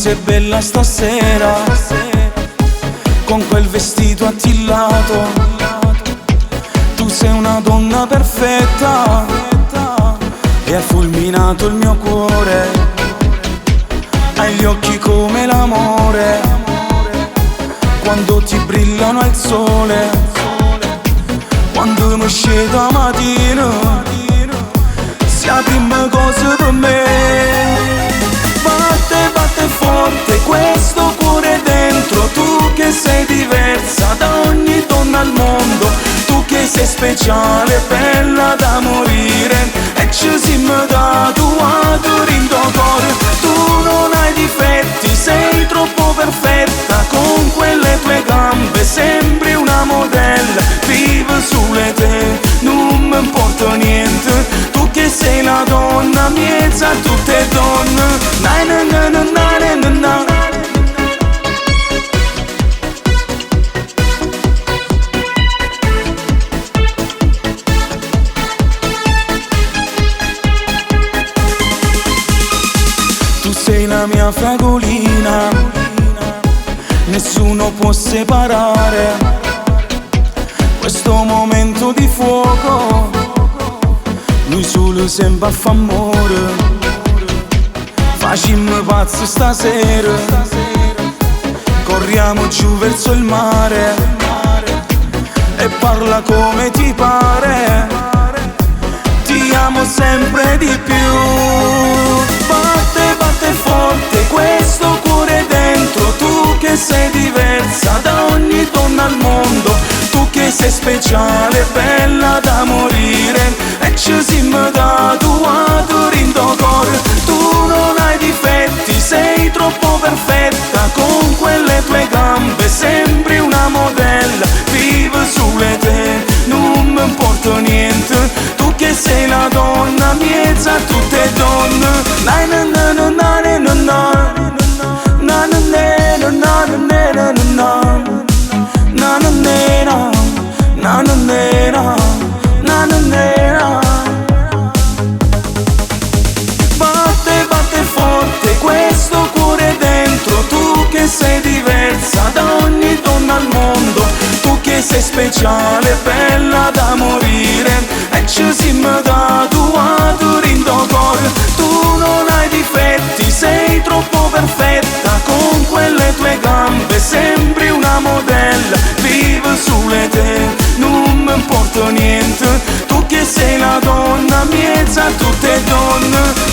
sei bella stasera, con quel vestito attillato. Tu sei una donna perfetta e hai fulminato il mio cuore. Hai gli occhi come l'amore, quando ti brillano al sole. Quando mi scedo la mattina, sia la prima cosa per me. Batte, batte forte questo cuore dentro. Tu che sei diversa da ogni donna al mondo, tu che sei speciale, bella da morire, e ci siamo dato a in tuo cuore. Tu non hai difetti, sei troppo perfetta, con quelle tue gambe sembri una modella. Vivo sulle te, non mi importa niente, tu che sei la donna mezza a tutte donne. Na na na na na na na. Tu sei la mia fragolina, nessuno può separare questo momento di fuoco. Noi solo sempre a fa amore, facciamo pazzo stasera, corriamo giù verso il mare e parla come ti pare. Ti amo sempre di più. Batte, batte forte questo cuore dentro. Tu che sei diversa da ogni donna al mondo, tu che sei speciale, bella da morire, e ci siamo dato a in tuo cuore. Tu non hai difetti, sei troppo perfetta, con quelle tue gambe sembri una modella. Vivo sulle te, non mi importa niente, tu che sei la donna mezza a tutte donne. Na na na na na na na. Na na na na na na na na. Na na na na na na na na na. Batte, batte forte questo cuore dentro. Tu che sei diversa da ogni donna al mondo, tu che sei speciale, bella da morire, e ci siamo dato a in tuo cuore. Tu non hai difetti, sei troppo perfetta, con quelle tue gambe sembri una modella. Vivo sulle te, non mi importa niente, tu che sei la donna mezza a tutte donne.